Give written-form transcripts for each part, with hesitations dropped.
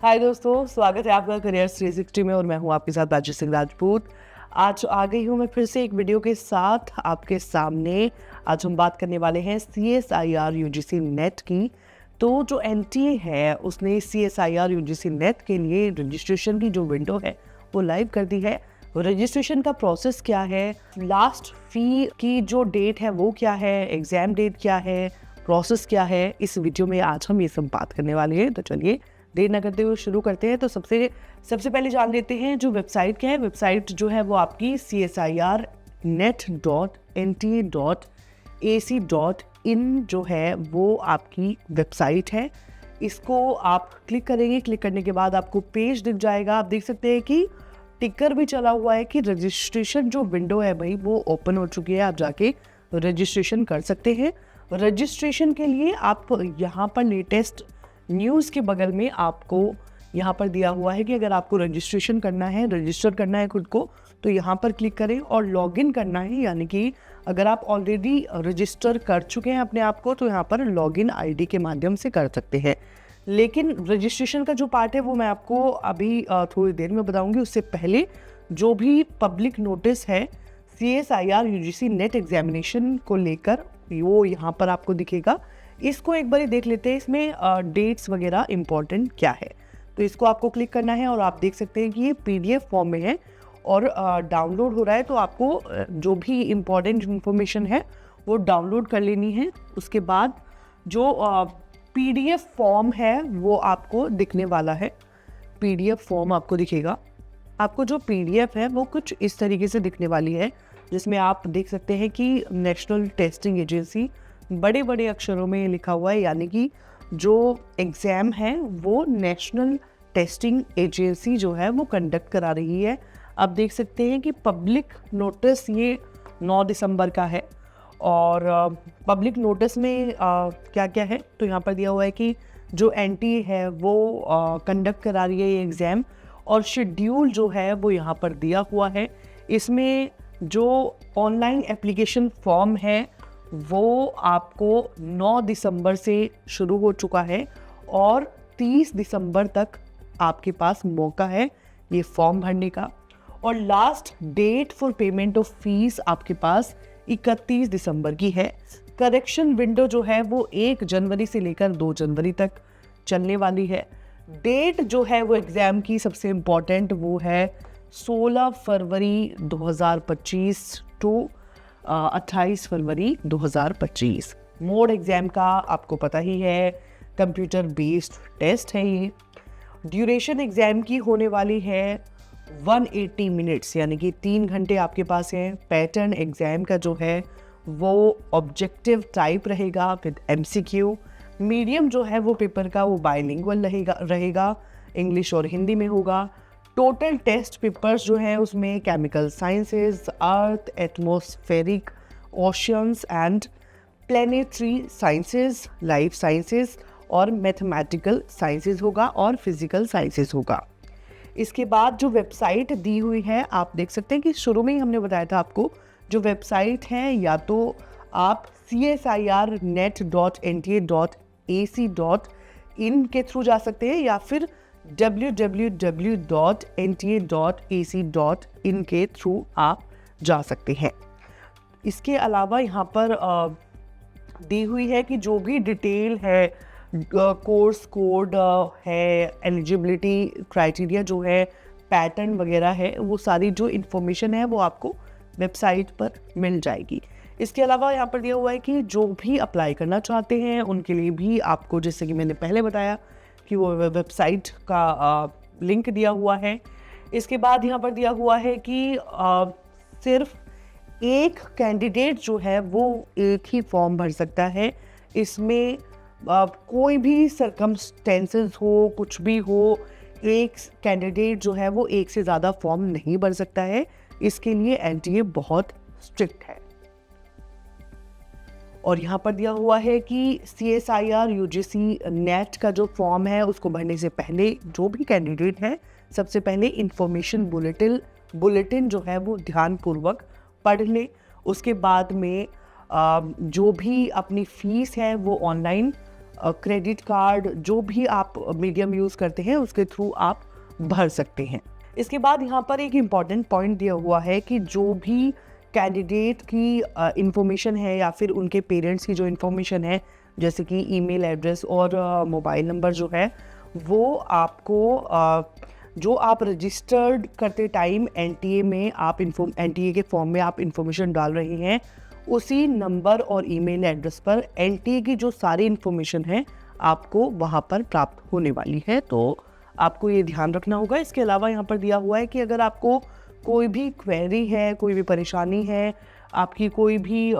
हाय दोस्तों, स्वागत है आपका करियर्स 360 में और मैं हूं आपके साथ बाजी सिंह राजपूत। आज आ गई हूं मैं फिर से एक वीडियो के साथ आपके सामने। आज हम बात करने वाले हैं CSIR UGC नेट की। तो जो NTA है उसने CSIR UGC नेट के लिए रजिस्ट्रेशन की जो विंडो है वो लाइव कर दी है। रजिस्ट्रेशन का प्रोसेस क्या है, लास्ट फी की जो डेट है वो क्या है, एग्जाम डेट क्या है, प्रोसेस क्या है, इस वीडियो में आज हम ये सब बात करने वाले हैं। तो चलिए देर न करते हुए शुरू करते हैं। तो सबसे पहले जान लेते हैं जो वेबसाइट क्या है। वेबसाइट जो है वो आपकी csirnet.nta.ac.in जो है वो आपकी वेबसाइट है। इसको आप क्लिक करेंगे, क्लिक करने के बाद आपको पेज दिख जाएगा। आप देख सकते हैं कि टिकर भी चला हुआ है कि रजिस्ट्रेशन जो विंडो है भाई वो ओपन हो चुकी है। आप जाके रजिस्ट्रेशन कर सकते हैं। रजिस्ट्रेशन के लिए आप यहाँ पर लेटेस्ट न्यूज़ के बगल में आपको यहाँ पर दिया हुआ है कि अगर आपको रजिस्ट्रेशन करना है, रजिस्टर करना है खुद को, तो यहाँ पर क्लिक करें और लॉगिन करना है। यानी कि अगर आप ऑलरेडी रजिस्टर कर चुके हैं अपने आप को तो यहाँ पर लॉगिन आईडी के माध्यम से कर सकते हैं। लेकिन रजिस्ट्रेशन का जो पार्ट है वो मैं आपको अभी थोड़ी देर में बताऊँगी। उससे पहले जो भी पब्लिक नोटिस है CSIR UGC नेट एग्जामिनेशन को लेकर वो यहाँ पर आपको दिखेगा। इसको एक बार देख लेते हैं, इसमें डेट्स वगैरह इंपॉर्टेंट क्या है। तो इसको आपको क्लिक करना है और आप देख सकते हैं कि ये PDF फॉर्म में है और डाउनलोड हो रहा है। तो आपको जो भी इम्पॉर्टेंट इंफॉर्मेशन है वो डाउनलोड कर लेनी है। उसके बाद जो PDF फॉर्म है वो आपको दिखने वाला है। PDF फॉर्म आपको दिखेगा। आपको जो PDF है वो कुछ इस तरीके से दिखने वाली है, जिसमें आप देख सकते हैं कि नेशनल टेस्टिंग एजेंसी बड़े बड़े अक्षरों में लिखा हुआ है। यानी कि जो एग्ज़ाम है वो नेशनल टेस्टिंग एजेंसी जो है वो कंडक्ट करा रही है। आप देख सकते हैं कि पब्लिक नोटिस ये 9 दिसंबर का है और पब्लिक नोटिस में क्या क्या है तो यहाँ पर दिया हुआ है कि जो NTA है वो कंडक्ट करा रही है ये एग्ज़ाम, और शेड्यूल जो है वो यहाँ पर दिया हुआ है। इसमें जो ऑनलाइन एप्लीकेशन फॉर्म है वो आपको 9 दिसंबर से शुरू हो चुका है और 30 दिसंबर तक आपके पास मौका है ये फॉर्म भरने का। और last date for payment of fees आपके पास 31 दिसंबर की है। करेक्शन विंडो जो है वो 1 जनवरी से लेकर 2 जनवरी तक चलने वाली है। डेट जो है वो एग्ज़ाम की सबसे इम्पॉर्टेंट वो है 16 फरवरी 2025 टू 28 फरवरी 2025। मोड एग्ज़ाम का आपको पता ही है, कंप्यूटर बेस्ड टेस्ट है ये। ड्यूरेशन एग्ज़ाम की होने वाली है 180 मिनट्स, यानी कि 3 घंटे आपके पास हैं। पैटर्न एग्ज़ाम का जो है वो ऑब्जेक्टिव टाइप रहेगा विद MCQ। मीडियम जो है वो पेपर का वो बाइलिंगुअल रहेगा, इंग्लिश और हिंदी में होगा। टोटल टेस्ट पेपर्स जो हैं उसमें chemical sciences, earth, atmospheric, oceans and planetary sciences, life sciences और मैथमेटिकल साइंसेज होगा और फिजिकल साइंसेज होगा। इसके बाद जो वेबसाइट दी हुई है आप देख सकते हैं कि शुरू में ही हमने बताया था आपको जो वेबसाइट है, या तो आप csirnet.nta.ac.in के थ्रू जा सकते हैं या फिर www.nta.ac.in के थ्रू आप जा सकते हैं। इसके अलावा यहाँ पर दी हुई है कि जो भी डिटेल है, कोर्स कोड है, एलिजिबिलिटी क्राइटेरिया जो है, पैटर्न वगैरह है, वो सारी जो इन्फॉर्मेशन है वो आपको वेबसाइट पर मिल जाएगी। इसके अलावा यहाँ पर दिया हुआ है कि जो भी अप्लाई करना चाहते हैं उनके लिए भी आपको, जैसे कि मैंने पहले बताया कि वो वेबसाइट का लिंक दिया हुआ है। इसके बाद यहाँ पर दिया हुआ है कि सिर्फ एक कैंडिडेट जो है वो एक ही फॉर्म भर सकता है। इसमें कोई भी सर्कमस्टेंसेस हो, कुछ भी हो, एक कैंडिडेट जो है वो एक से ज़्यादा फॉर्म नहीं भर सकता है। इसके लिए NTA बहुत स्ट्रिक्ट है। और यहाँ पर दिया हुआ है कि CSIR UGC नेट का जो फॉर्म है उसको भरने से पहले जो भी कैंडिडेट है सबसे पहले इंफॉर्मेशन बुलेटिन जो है वो ध्यानपूर्वक पढ़ ले। उसके बाद में जो भी अपनी फ़ीस है वो ऑनलाइन क्रेडिट कार्ड, जो भी आप मीडियम यूज़ करते हैं उसके थ्रू आप भर सकते हैं। इसके बाद यहाँ पर एक इम्पॉर्टेंट पॉइंट दिया हुआ है कि जो भी कैंडिडेट की इंफॉर्मेशन है या फिर उनके पेरेंट्स की जो इंफॉर्मेशन है, जैसे कि ईमेल एड्रेस और मोबाइल नंबर जो है, वो आपको जो आप रजिस्टर्ड करते टाइम एनटीए में आप एनटीए के फॉर्म में आप इंफॉर्मेशन डाल रहे हैं, उसी नंबर और ईमेल एड्रेस पर एनटीए की जो सारी इंफॉर्मेशन है आपको वहाँ पर प्राप्त होने वाली है। तो आपको ये ध्यान रखना होगा। इसके अलावा यहाँ पर दिया हुआ है कि अगर आपको कोई भी क्वेरी है, कोई भी परेशानी है, आपकी कोई भी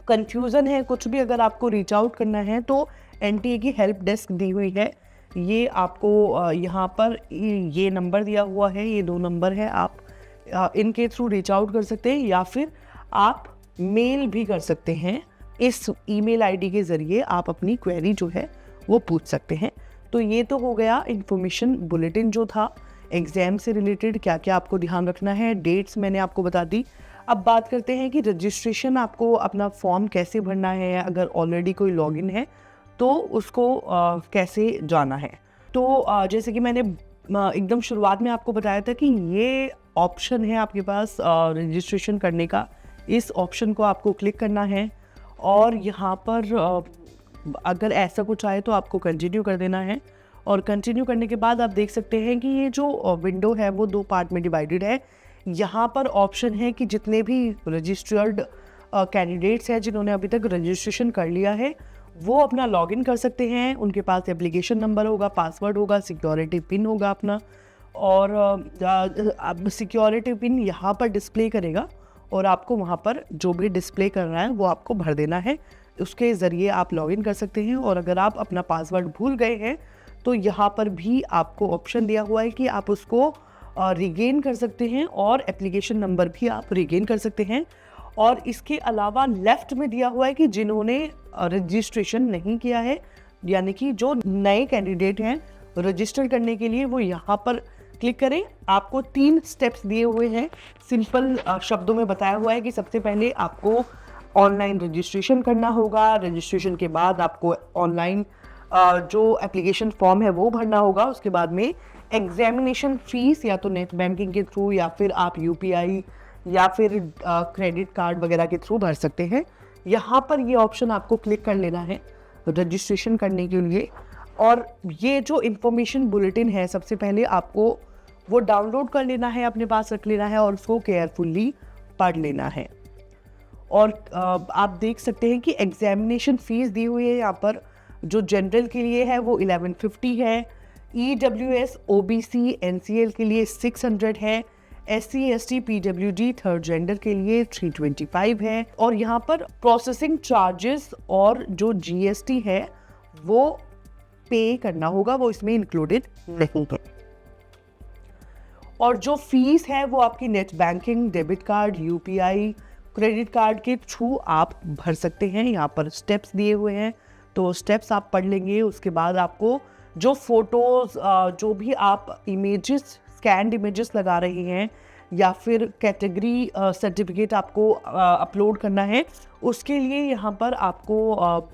कंफ्यूजन है, कुछ भी अगर आपको रीच आउट करना है तो एनटीए की हेल्प डेस्क दी हुई है। ये आपको यहाँ पर ये नंबर दिया हुआ है, ये 2 नंबर है, आप इनके थ्रू रीच आउट कर सकते हैं या फिर आप मेल भी कर सकते हैं। इस ईमेल आईडी के ज़रिए आप अपनी क्वेरी जो है वो पूछ सकते हैं। तो ये तो हो गया इन्फॉर्मेशन बुलेटिन जो था एग्ज़ाम से रिलेटेड, क्या क्या आपको ध्यान रखना है, डेट्स मैंने आपको बता दी। अब बात करते हैं कि रजिस्ट्रेशन आपको अपना फॉर्म कैसे भरना है, अगर ऑलरेडी कोई लॉगिन है तो उसको कैसे जाना है। तो जैसे कि मैंने एकदम शुरुआत में आपको बताया था कि ये ऑप्शन है आपके पास रजिस्ट्रेशन करने का, इस ऑप्शन को आपको क्लिक करना है और यहाँ पर अगर ऐसा कुछ आए तो आपको कंटिन्यू कर देना है। और कंटिन्यू करने के बाद आप देख सकते हैं कि ये जो विंडो है वो 2 पार्ट में डिवाइडेड है। यहाँ पर ऑप्शन है कि जितने भी रजिस्टर्ड कैंडिडेट्स हैं जिन्होंने अभी तक रजिस्ट्रेशन कर लिया है वो अपना लॉगिन कर सकते हैं। उनके पास एप्लीकेशन नंबर होगा, पासवर्ड होगा, सिक्योरिटी पिन होगा अपना, और अब सिक्योरिटी पिन यहाँ पर डिस्प्ले करेगा और आपको वहाँ पर जो भी डिस्प्ले कर रहा है वो आपको भर देना है। उसके ज़रिए आप लॉगिन कर सकते हैं। और अगर आप अपना पासवर्ड भूल गए हैं तो यहाँ पर भी आपको ऑप्शन दिया हुआ है कि आप उसको रिगेन कर सकते हैं और एप्लीकेशन नंबर भी आप रिगेन कर सकते हैं। और इसके अलावा लेफ़्ट में दिया हुआ है कि जिन्होंने रजिस्ट्रेशन नहीं किया है, यानी कि जो नए कैंडिडेट हैं, रजिस्टर करने के लिए वो यहाँ पर क्लिक करें। आपको 3 स्टेप्स दिए हुए हैं, सिंपल शब्दों में बताया हुआ है कि सबसे पहले आपको ऑनलाइन रजिस्ट्रेशन करना होगा। रजिस्ट्रेशन के बाद आपको ऑनलाइन जो एप्लीकेशन फॉर्म है वो भरना होगा। उसके बाद में एग्जामिनेशन फीस या तो नेट बैंकिंग के थ्रू या फिर आप यूपीआई या फिर क्रेडिट कार्ड वगैरह के थ्रू भर सकते हैं। यहाँ पर ये ऑप्शन आपको क्लिक कर लेना है रजिस्ट्रेशन करने के लिए। और ये जो इन्फॉर्मेशन बुलेटिन है सबसे पहले आपको वो डाउनलोड कर लेना है, अपने पास रख लेना है और उसको केयरफुली पढ़ लेना है। और आप देख सकते हैं कि एग्जामिनेशन फीस दी हुई है यहाँ पर। जो जनरल के लिए है वो 1150 है, EWS OBC NCL के लिए 600 है, SC ST PWD third gender के लिए 325 है। और यहाँ पर प्रोसेसिंग चार्जेस और जो GST है वो पे करना होगा, वो इसमें इंक्लूडेड नहीं है। और जो फीस है वो आपकी net banking, debit card, UPI, credit card के थ्रू आप भर सकते हैं। यहाँ पर स्टेप्स दिए हुए हैं तो स्टेप्स आप पढ़ लेंगे। उसके बाद आपको जो फोटोज़, जो भी आप इमेजेस, स्कैन्ड इमेजेस लगा रहे हैं या फिर कैटेगरी सर्टिफिकेट आपको अपलोड करना है, उसके लिए यहाँ पर आपको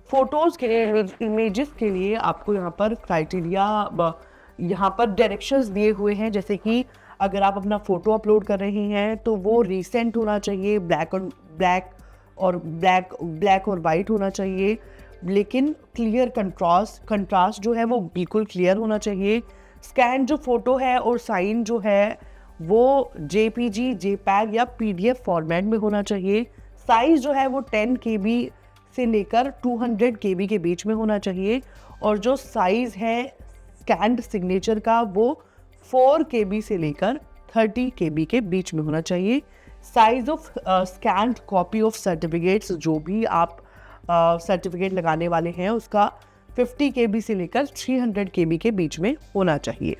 फ़ोटोज़ के इमेजेस के लिए आपको यहाँ पर क्राइटेरिया, यहाँ पर डायरेक्शंस दिए हुए हैं। जैसे कि अगर आप अपना फ़ोटो अपलोड कर रहे हैं तो वो रीसेंट होना चाहिए, ब्लैक और वाइट होना चाहिए, लेकिन क्लियर कंट्रास्ट जो है वो बिल्कुल क्लियर होना चाहिए। स्कैन जो फ़ोटो है और साइन जो है वो JPG, JPEG या PDF फॉर्मेट में होना चाहिए। साइज़ जो है वो 10 KB से लेकर 200 KB के बीच में होना चाहिए। और जो साइज़ है स्कैन्ड सिग्नेचर का वो 4 KB से लेकर 30 KB के बीच में होना चाहिए। Size of scanned copy of certificates, जो भी आप सर्टिफिकेट लगाने वाले हैं, उसका 50 KB से लेकर 300 KB के बीच में होना चाहिए।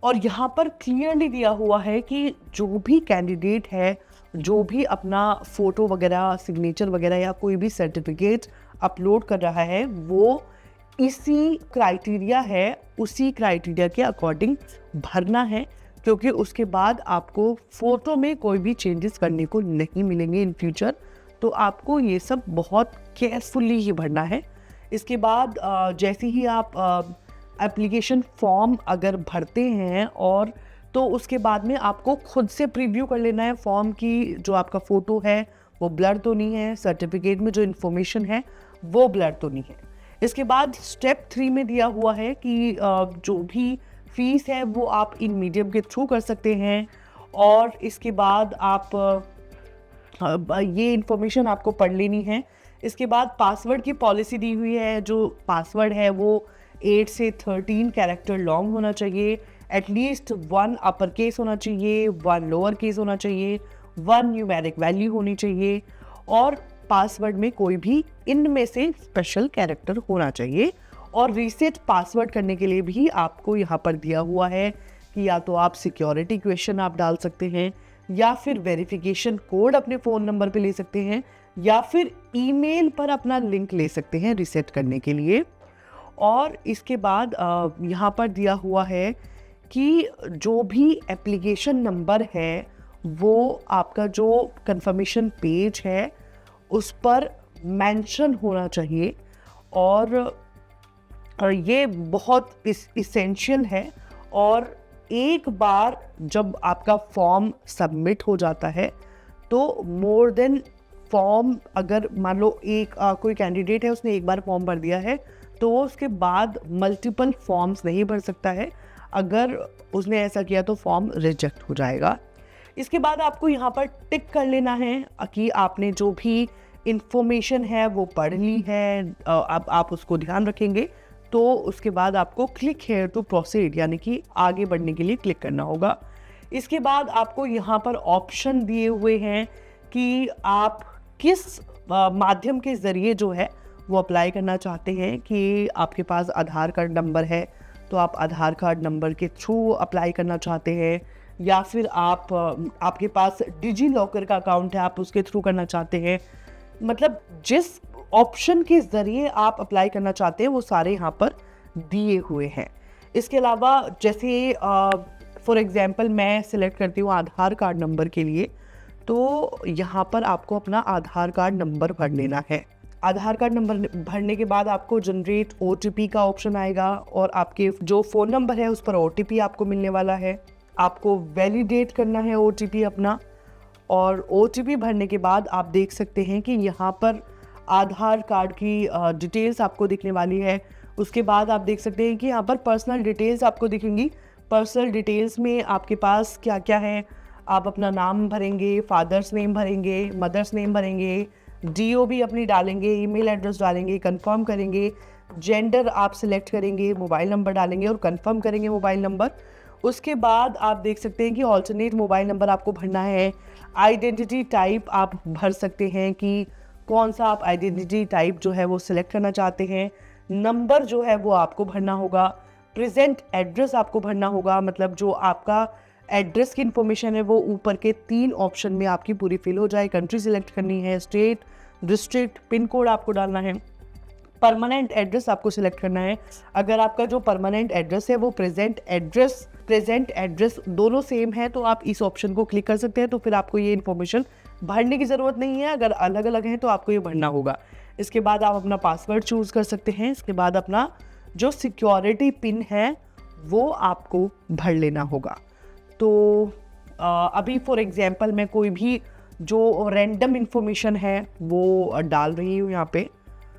और यहाँ पर क्लियरली दिया हुआ है कि जो भी कैंडिडेट है, जो भी अपना फ़ोटो वगैरह, सिग्नेचर वगैरह या कोई भी सर्टिफिकेट अपलोड कर रहा है, वो इसी क्राइटेरिया है, उसी क्राइटेरिया के अकॉर्डिंग भरना है, क्योंकि उसके बाद आपको फ़ोटो में कोई भी चेंजेस करने को नहीं मिलेंगे इन फ्यूचर। तो आपको ये सब बहुत केयरफुली ही भरना है। इसके बाद जैसे ही आप एप्लीकेशन फॉर्म अगर भरते हैं और तो उसके बाद में आपको खुद से प्रीव्यू कर लेना है फॉर्म की, जो आपका फ़ोटो है वो ब्लर तो नहीं है, सर्टिफिकेट में जो इन्फॉर्मेशन है वो ब्लर तो नहीं है। इसके बाद स्टेप 3 में दिया हुआ है कि जो भी फीस है वो आप इन मीडियम के थ्रू कर सकते हैं। और इसके बाद आप ये इन्फॉर्मेशन आपको पढ़ लेनी है। इसके बाद पासवर्ड की पॉलिसी दी हुई है। जो पासवर्ड है वो 8 से 13 कैरेक्टर लॉन्ग होना चाहिए, एटलीस्ट 1 अपर केस होना चाहिए, 1 लोअर केस होना चाहिए, 1 न्यूमेरिक वैल्यू होनी चाहिए और पासवर्ड में कोई भी इनमें से स्पेशल कैरेक्टर होना चाहिए। और रीसेट पासवर्ड करने के लिए भी आपको यहाँ पर दिया हुआ है कि या तो आप सिक्योरिटी क्वेश्चन आप डाल सकते हैं, या फिर वेरिफिकेशन कोड अपने फ़ोन नंबर पे ले सकते हैं, या फिर ईमेल पर अपना लिंक ले सकते हैं रीसेट करने के लिए। और इसके बाद यहाँ पर दिया हुआ है कि जो भी एप्लीकेशन नंबर है वो आपका जो कंफर्मेशन पेज है उस पर मेंशन होना चाहिए। और ये बहुत इसेंशियल है। और एक बार जब आपका फॉर्म सबमिट हो जाता है तो मोर देन फॉर्म, अगर मान लो एक कोई कैंडिडेट है उसने एक बार फॉर्म भर दिया है तो वो उसके बाद मल्टीपल फॉर्म्स नहीं भर सकता है। अगर उसने ऐसा किया तो फॉर्म रिजेक्ट हो जाएगा। इसके बाद आपको यहाँ पर टिक कर लेना है कि आपने जो भी इंफॉर्मेशन है वो पढ़ ली है। अब आप उसको ध्यान रखेंगे तो उसके बाद आपको क्लिक हेयर टू प्रोसीड यानी कि आगे बढ़ने के लिए क्लिक करना होगा। इसके बाद आपको यहाँ पर ऑप्शन दिए हुए हैं कि आप किस माध्यम के ज़रिए जो है वो अप्लाई करना चाहते हैं। कि आपके पास आधार कार्ड नंबर है तो आप आधार कार्ड नंबर के थ्रू अप्लाई करना चाहते हैं, या फिर आपके पास डिजी लॉकर का अकाउंट है आप उसके थ्रू करना चाहते हैं। मतलब जिस ऑप्शन के ज़रिए आप अप्लाई करना चाहते हैं वो सारे यहाँ पर दिए हुए हैं। इसके अलावा जैसे फॉर एग्जांपल मैं सिलेक्ट करती हूँ आधार कार्ड नंबर के लिए, तो यहाँ पर आपको अपना आधार कार्ड नंबर भर लेना है। आधार कार्ड नंबर भरने के बाद आपको जनरेट OTP का ऑप्शन आएगा और आपके जो फ़ोन नंबर है उस पर OTP आपको मिलने वाला है। आपको वैलिडेट करना है OTP अपना, और OTP भरने के बाद आप देख सकते हैं कि यहाँ पर आधार कार्ड की डिटेल्स आपको दिखने वाली है। उसके बाद आप देख सकते हैं कि यहाँ पर पर्सनल डिटेल्स आपको दिखेंगी। पर्सनल डिटेल्स में आपके पास क्या क्या है, आप अपना नाम भरेंगे, फादर्स नेम भरेंगे, मदर्स नेम भरेंगे, DOB अपनी डालेंगे, ईमेल एड्रेस डालेंगे, कंफर्म करेंगे, जेंडर आप सिलेक्ट करेंगे, मोबाइल नंबर डालेंगे और कंफर्म करेंगे मोबाइल नंबर। उसके बाद आप देख सकते हैं कि ऑल्टरनेट मोबाइल नंबर आपको भरना है। आइडेंटिटी टाइप आप भर सकते हैं कि कौन सा आप आइडेंटिटी टाइप जो है वो सिलेक्ट करना चाहते हैं। नंबर जो है वो आपको भरना होगा। प्रेजेंट एड्रेस आपको भरना होगा, मतलब जो आपका एड्रेस की इन्फॉर्मेशन है वो ऊपर के 3 ऑप्शन में आपकी पूरी फिल हो जाए। कंट्री सिलेक्ट करनी है, स्टेट, डिस्ट्रिक्ट, पिन कोड आपको डालना है। परमानेंट एड्रेस आपको सिलेक्ट करना है। अगर आपका जो परमानेंट एड्रेस है वो प्रेजेंट एड्रेस दोनों सेम है तो आप इस ऑप्शन को क्लिक कर सकते हैं, तो फिर आपको ये इन्फॉर्मेशन भरने की ज़रूरत नहीं है। अगर अलग अलग हैं तो आपको ये भरना होगा। इसके बाद आप अपना पासवर्ड चूज़ कर सकते हैं। इसके बाद अपना जो सिक्योरिटी पिन है वो आपको भर लेना होगा। तो अभी फॉर एग्जांपल मैं कोई भी जो रैंडम इन्फॉर्मेशन है वो डाल रही हूँ यहाँ पे।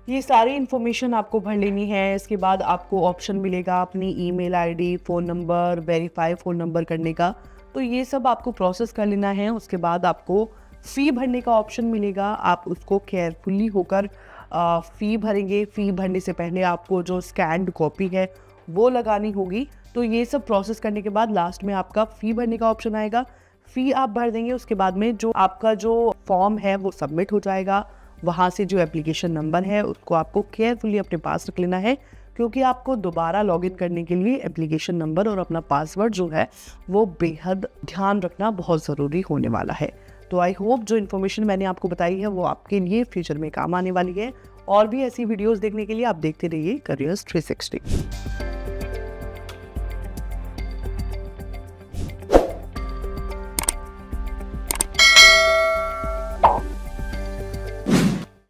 ये सारी इन्फॉर्मेशन आपको भर लेनी है। इसके बाद आपको ऑप्शन मिलेगा अपनी email ID, phone number, verify phone number करने का, तो ये सब आपको प्रोसेस कर लेना है। उसके बाद आपको फ़ी भरने का ऑप्शन मिलेगा, आप उसको केयरफुली होकर फ़ी भरेंगे। फ़ी भरने से पहले आपको जो स्कैन्ड कॉपी है वो लगानी होगी। तो ये सब प्रोसेस करने के बाद लास्ट में आपका फ़ी भरने का ऑप्शन आएगा। फ़ी आप भर देंगे, उसके बाद में जो आपका जो फॉर्म है वो सबमिट हो जाएगा। वहाँ से जो एप्लीकेशन नंबर है उसको आपको केयरफुली अपने पास रख लेना है, क्योंकि आपको दोबारा लॉगिन करने के लिए एप्लीकेशन नंबर और अपना पासवर्ड जो है वो बेहद ध्यान रखना बहुत ज़रूरी होने वाला है। तो आई होप जो इन्फॉर्मेशन मैंने आपको बताई है वो आपके लिए फ्यूचर में काम आने वाली है। और भी ऐसी वीडियोस देखने के लिए आप देखते रहिए करियर्स 360।